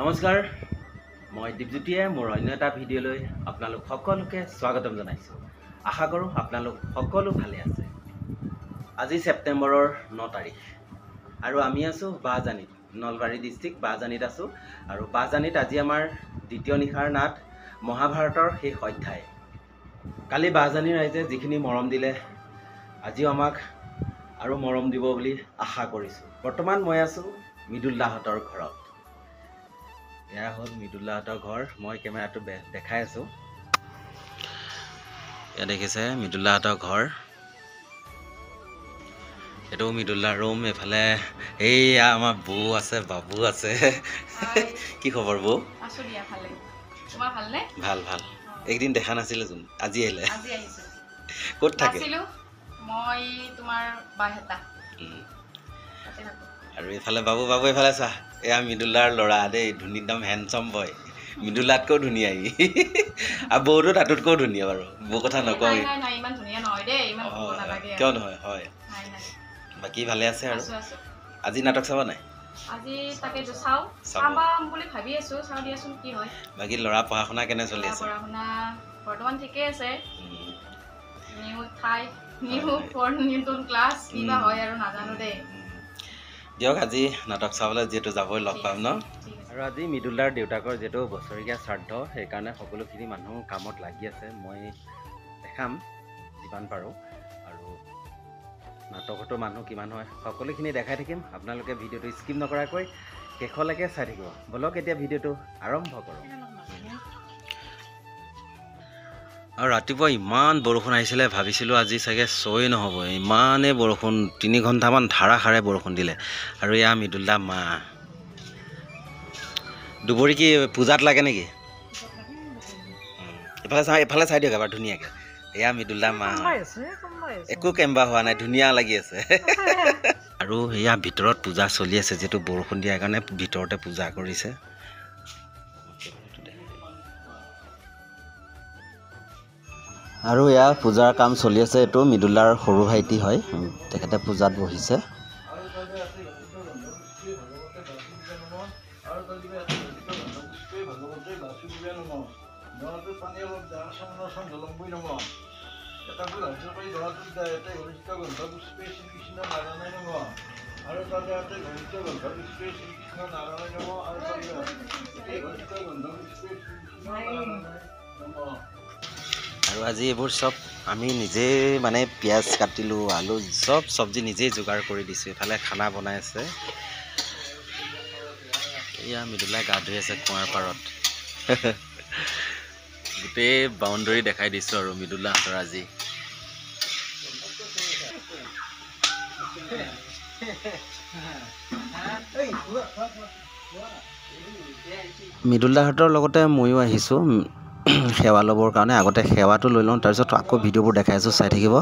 নমস্কাৰ মই দীপজ্যোতিয়ে মোৰ অন্য এটা ভিডিঅ'লৈ আপোনালোক সকলোকে স্বাগতম জনাইছোঁ। আশা কৰোঁ আপোনালোক সকলো ভালে আছে। আজি ছেপ্টেম্বৰৰ 9 তাৰিখ আৰু আমি আছোঁ বাহজানীত, নলবাৰী ডিষ্ট্ৰিক্ট বাহজানীত আছোঁ। আৰু বাহজানীত আজি আমাৰ দ্বিতীয় নিশাৰ নাট মহাভাৰতৰ শেষ অধ্যায়। কালি বাহজানী ৰাইজে যিখিনি মৰম দিলে আজিও আমাক আৰু মৰম দিব বুলি আশা কৰিছোঁ। বৰ্তমান মই আছোঁ মৃদুলদাহঁতৰ ঘৰত। এয়া হ'ল মৃদুলদাহঁতৰ ঘৰ। মই কেমেৰাটো দেখাই আছোঁ। এয়া দেখিছে মৃদুলদাহঁতৰ ঘৰ। এইটো মৃদুলদাৰ ৰুম। এইফালে এইয়া আমাৰ বৌ আছে, বাবু আছে। কি খবৰ বৌ? ভাল ভাল। একদিন দেখা নাছিলে চোন, আজি আহিলে। ক'ত থাকে? মই তোমাৰ বাহেতা। আৰু এইফালে বাবু এইফালে চা। এয়া মৃদুলদাৰ ল'ৰা দেই, একদম হেণ্ডচম বয়। মৃদুলদাতকৈও ধুনীয়া ই। আৰু বৌটো তাতোতকৈও ধুনীয়া বাৰু। বৌ কথা নকওঁ। কিয় নহয়, হয়। বাকী ভালে আছে আৰু? আজি নাটক চাব নাই? আজি তাকেতো চাম বুলি ভাবি আছো, চাও দিয়াচোন কি হয়। বাকী ল'ৰা পঢ়া শুনা কেনে চলি আছে? পঢ়া শুনা বৰ্তমান ঠিকে আছে। নতুন ক্লাছ কিবা হয় আৰু নাজানো দেই। দিয়ক, আজি নাটক চাবলৈ যিহেতু যাবই, লগ পাম ন। আৰু আজি মৃদুলদাৰ দেউতাকৰ যিহেতু বছৰীয়া শ্ৰাদ্ধ, সেইকাৰণে সকলোখিনি মানুহ কামত লাগি আছে। মই দেখাম যিমান পাৰোঁ। আৰু নাটকতো মানুহ কিমান হয় সকলোখিনি দেখাই থাকিম। আপোনালোকে ভিডিঅ'টো স্কিপ নকৰাকৈ শেষলৈকে চাই থাকিব। বলক এতিয়া ভিডিঅ'টো আৰম্ভ কৰোঁ। আৰু ৰাতিপুৱা ইমান বৰষুণ আহিছিলে, ভাবিছিলোঁ আজি চাগে শ্ব'ই নহ'ব। ইমানেই বৰষুণ, 3 ঘণ্টামান ধাৰাসাৰে বৰষুণ দিলে। আৰু এয়া মৃদুলদা মা। দুবৰী কি পূজাত লাগে নেকি? এফালে চাই দিয়ক এবাৰ ধুনীয়াকৈ। এয়া মৃদুলদা মা, একো কেম্বা হোৱা নাই, ধুনীয়া লাগি আছে। আৰু এয়া ভিতৰত পূজা চলি আছে, যিহেতু বৰষুণ দিয়াৰ কাৰণে ভিতৰতে পূজা কৰিছে। আৰু এয়া পূজাৰ কাম চলি আছে। এইটো মৃদুলদাৰ সৰু ভাইটি হয়, তেখেতে পূজাত বহিছে। আৰু আজি এইবোৰ চব আমি নিজেই মানে পিঁয়াজ কাটিলোঁ, আলু চব চব্জি নিজেই যোগাৰ কৰি দিছোঁ। এইফালে খানা বনাই আছে। এয়া মৃদুলাই গা ধুই আছে কুঁৱাৰ পাৰত। গোটেই বাউণ্ডৰী দেখাই দিছোঁ আৰু মৃদুলাহঁতৰ আজি। মৃদুলদাহঁতৰ লগতে ময়ো আহিছোঁ সেৱা ল'বৰ কাৰণে। আগতে সেৱাটো লৈ লওঁ, তাৰপিছত আকৌ ভিডিঅ'বোৰ দেখাই আছোঁ, চাই থাকিব।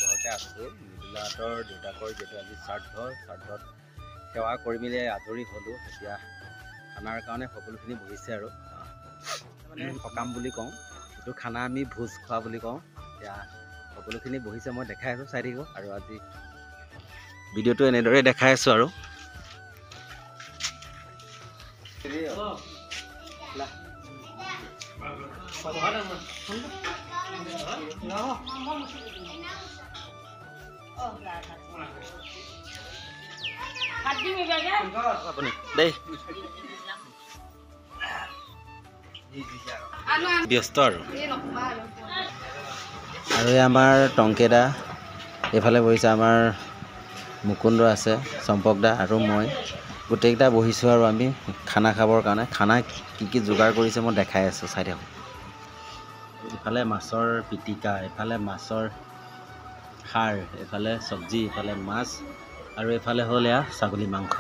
ঘৰতে আছোঁ। মৃদুলদাহঁতৰ দেউতাকৰ যিহেতু আজি শ্ৰাদ্ধত সেৱা কৰি মেলি আজৰি হ'লোঁ। এতিয়া খানাৰ কাৰণে সকলোখিনি বহিছে আৰু মানে সকাম বুলি কওঁ, এইটো খানা আমি ভোজ খোৱা বুলি কওঁ। এতিয়া সকলোখিনি বহিছে, মই দেখাই আছোঁ, চাই থাকিব। আৰু আজি ভিডিঅ'টো এনেদৰে দেখাই আছোঁ আৰু দেই ব্যস্ত আৰু এই আমাৰ টংকেদা এইফালে বহিছে, আমাৰ মুকুন্দ আছে, চম্পকদা আৰু মই গোটেইকেইটা বহিছোঁ। আৰু আমি খানা খাবৰ কাৰণে খানা কি যোগাৰ কৰিছে মই দেখাই আছোঁ, চাই থাকক। ইফালে মাছৰ পিটিকা, এইফালে মাছৰ খাৰ, এইফালে চব্জি, এইফালে মাছ, আৰু এইফালে হ'ল এয়া ছাগলী মাংস।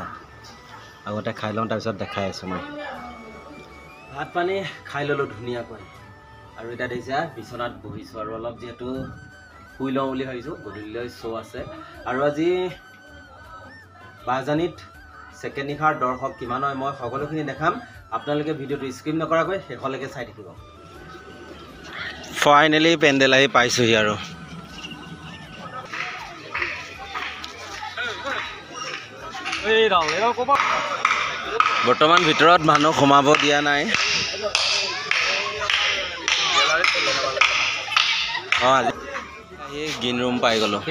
আগতে খাই লওঁ, তাৰপিছত দেখাই আছোঁ মই। ভাত পানী খাই ল'লোঁ ধুনীয়াকৈ। আৰু এতিয়া দেখিছা বিচনাত বহিছোঁ আৰু অলপ যিহেতু শুই লওঁ বুলি ভাবিছোঁ গধূলিলৈ শ্ব' আছে আৰু আজি বাহজানিত ছেকেণ্ড নিশাৰ দৰ্শক কিমান হয় মই সকলোখিনি দেখাম আপোনালোকে ভিডিঅ'টো স্কিপ নকৰাকৈ শেষলৈকে চাই থাকিব ফাইনেলি পেণ্ডেল আহি পাইছোঁহি আৰু বৰ্তমান ভিতৰত মানুহ সোমাব দিয়া নাই আজি গ্ৰীণ ৰুম পাই গ'লোঁ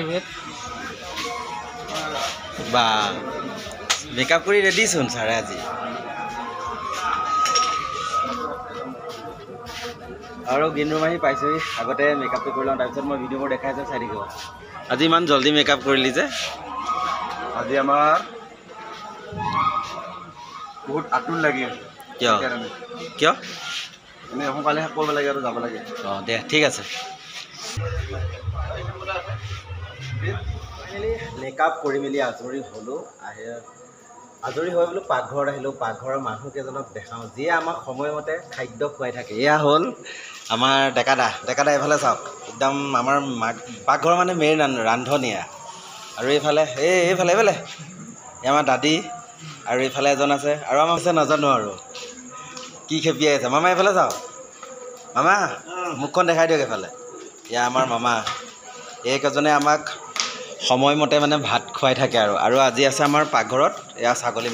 বা মেকআপ কৰি ৰেডিচোন ছাৰে আজি আৰু গ্ৰীণ ৰুম আহি পাইছোঁহি আগতে মেকআপটো কৰি লওঁ তাৰপিছত মই ভিডিঅ'বোৰ দেখাই আছোঁ চাই থাকিব আজি ইমান জল্দি মেকআপ কৰিলি যে আজি আমাৰ বহুত আতুৰ লাগে কিয় কিয় এনেই সোনকালে শেষ কৰিব লাগে আৰু যাব লাগে অঁ দে ঠিক আছে মেকআপ কৰি মেলি আজৰি হ'লোঁ আজৰি হৈ বোলো পাকঘৰত আহিলোঁ পাকঘৰৰ মানুহকেইজনক দেখাওঁ যিয়ে আমাক সময়মতে খাদ্য খুৱাই থাকে এয়া হ'ল আমাৰ ডেকাদা এইফালে চাওক একদম আমাৰ পাকঘৰৰ মানে মেইন ৰান্ধনীয়া আৰু এইফালে এইফালে এই আমাৰ দাদী আৰু এইফালে এজন আছে আৰু আমাৰ আছে নাজানো আৰু কি খেপিয়াই আছে মামা এইফালে চাওক মামা মুখখন দেখাই দিয়ক এইফালে এয়া আমাৰ মামা এইকেইজনে আমাক সময়মতে মানে ভাত খুৱাই থাকে আৰু আজি আছে আমাৰ পাকঘৰত এয়া ছাগলী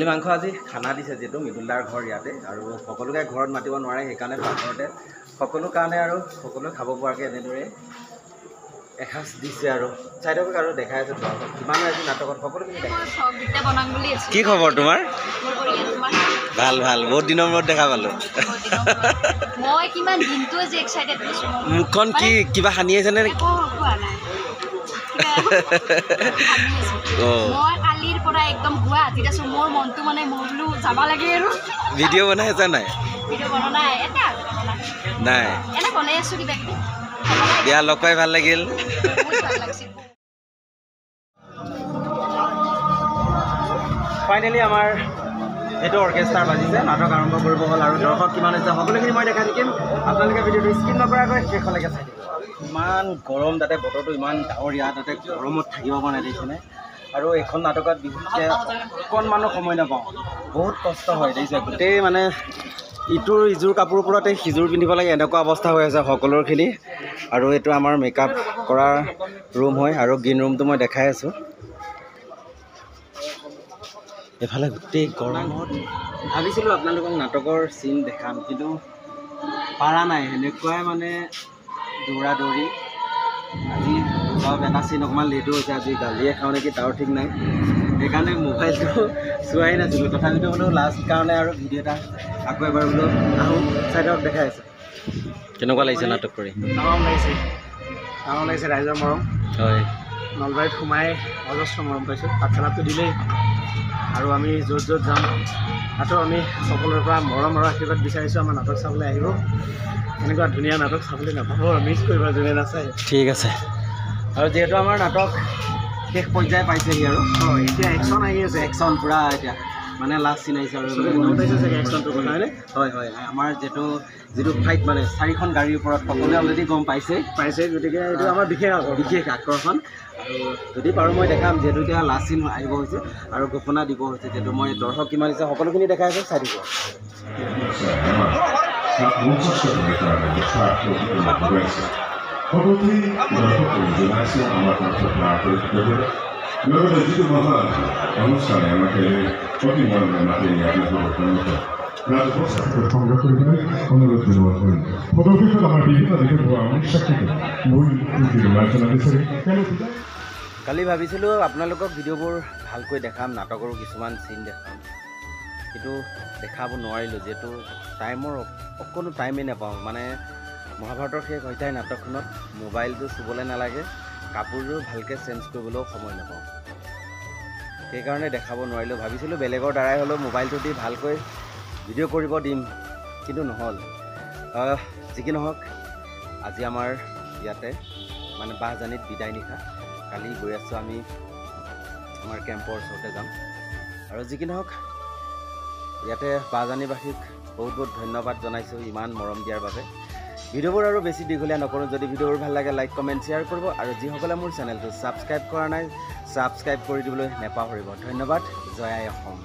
মাংস আজি খানা দিছে যিহেতু মৃদুলদাৰ ঘৰ ইয়াতে আৰু সকলোকে ঘৰত মাতিব নোৱাৰে সেইকাৰণে পাকঘৰতে সকলো কাৰণে আৰু সকলোৱে খাব পৰাকৈ এনেদৰে এসাঁজ দিছে আৰু চাই থাকক আৰু দেখাই আছোঁ দৰ্শক কিমান আজি নাটকত সকলোখিনি দেখাই কি খবৰ তোমাৰ ভাল বহুত দিনৰ মূৰত দেখা পালোঁ মুখখন কি কিবা সানি আছে নে ভিডিঅ' বনাই আছা নাই দিয়া লগ পাই ভাল লাগিল ফাইনেলি আমাৰ এইটো অৰ্কেষ্ট্ৰাৰ বাজিছে নাটক আৰম্ভ কৰিব হ'ল আৰু দৰ্শক কিমান হৈছে সকলোখিনি মই দেখাই থাকিম আপোনালোকে ভিডিঅ'টো স্কিপ নকৰাকৈ শেষলৈকে চাই থাকিব ইমান গৰম তাতে বতৰটো ইমান ডাৱৰীয়া তাতে গৰমত থাকিব পৰা নাই দেখিছেনে আৰু এইখন নাটকত বিশেষকৈ অকণমানো সময় নাপাওঁ বহুত কষ্ট হয় দেখিছে গোটেই মানে ইযোৰ কাপোৰ ওপৰতে সিযোৰ পিন্ধিব লাগে এনেকুৱা অৱস্থা হৈ আছে সকলোৰখিনি আৰু এইটো আমাৰ মেকআপ কৰাৰ ৰুম হয় আৰু গ্ৰীণ ৰুমটো মই দেখাই আছোঁ এইফালে গোটেই গৰমত ভাবিছিলোঁ আপোনালোকক নাটকৰ চিন দেখাম কিন্তু পাৰা নাই সেনেকুৱাই মানে দৌৰি আজি অলপ এটা চিন অকণমান লেটো হৈছে আজি গালিয়ে খাওঁ নেকি তাৰো ঠিক নাই সেইকাৰণে মোবাইলটো চোৱাই নাছিলোঁ তথাপিতো বোলো লাষ্ট কাৰণে আৰু ভিডিঅ' এটা আকৌ এবাৰ বোলো আহোঁ চাইডত দেখাই আছোঁ কেনেকুৱা লাগিছে নাটক কৰি ডাঙৰ লাগিছে ৰাইজৰ মৰম হয় নলবাৰীত সোমাই অজস্ৰ মৰম পাইছোঁ পাঠশালাটো দিলেই আৰু আমি য'ত যাম তাতো আমি সকলোৰে পৰা মৰম আৰু আশীৰ্বাদ বিচাৰিছোঁ আমাৰ নাটক চাবলৈ আহিব এনেকুৱা ধুনীয়া নাটক চাবলৈ নাপাব মিছ কৰিব যোনে নাচায় ঠিক আছে আৰু যিহেতু আমাৰ নাটক শেষ পৰ্যায় পাইছেহি আৰু এতিয়া একশ্যন আহি আছে একশ্যন পূৰা এতিয়া মানে লাষ্ট চিন আহিছে আৰু একশ্যনটো কথা হয়নে হয় আমাৰ যিটো ফাইট মানে 4খন গাড়ীৰ ওপৰত সকলোৱে অলৰেডি গম পাইছে গতিকে এইটো আমাৰ বিশেষ আকৰ্ষণ আৰু যদি পাৰোঁ মই দেখাম যিহেতু এতিয়া লাষ্ট চিন আহিব হৈছে আৰু ঘোষণা দিব হৈছে যিহেতু মই দৰ্শক কিমান দিছে সকলোখিনি দেখাই আছোঁ চাই দিব লগতে যিটো মহা অনুষ্ঠানে আমাকে অতি মৰমে মাতি সংগ্ৰহ কৰিবলৈ অনুৰোধ জনোৱা হ'ল ফটোগ্ৰাফীত আমাৰ বিভিন্ন দিশত হোৱা অনুষ্ঠিত মূল নিৰ্বাচনা বিচাৰি কালি ভাবিছিলোঁ আপোনালোকক ভিডিঅ'বোৰ ভালকৈ দেখাম নাটকৰো কিছুমান চিন দেখাম কিন্তু দেখাব নোৱাৰিলোঁ যিহেতু টাইমৰ অকণো টাইমেই নাপাওঁ মানে মহাভাৰতৰ শেষ অধ্যায় নাটকখনত মোবাইলটো চুবলৈ নালাগে কাপোৰযোৰ ভালকৈ চেঞ্জ কৰিবলৈও সময় নাপাওঁ সেইকাৰণে দেখাব নোৱাৰিলোঁ ভাবিছিলোঁ বেলেগৰ দ্বাৰাই হ'লেও মোবাইলটো দি ভালকৈ ভিডিঅ' কৰিব দিম কিন্তু নহ'ল যি কি নহওক আজি আমাৰ ইয়াতে মানে বাহজানিত বিদায় নিশা কালি গৈ আছোঁ আমি আমাৰ কেম্পৰ ওচৰতে যাম আৰু যি কি নহওক ইয়াতে বাহজানিবাসীক বহুত বহুত ধন্যবাদ জনাইছোঁ ইমান মৰম দিয়াৰ বাবে। ভিডিঅ'বোৰ আৰু বেছি দীঘলীয়া নকৰোঁ। যদি ভিডিঅ'বোৰ ভাল লাগে লাইক কমেণ্ট শ্বেয়াৰ কৰিব আৰু যিসকলে মোৰ চেনেলটো ছাবস্ক্ৰাইব কৰা নাই ছাবস্ক্ৰাইব কৰি দিবলৈ নেপাহৰিব। ধন্যবাদ। জয় আই অসম।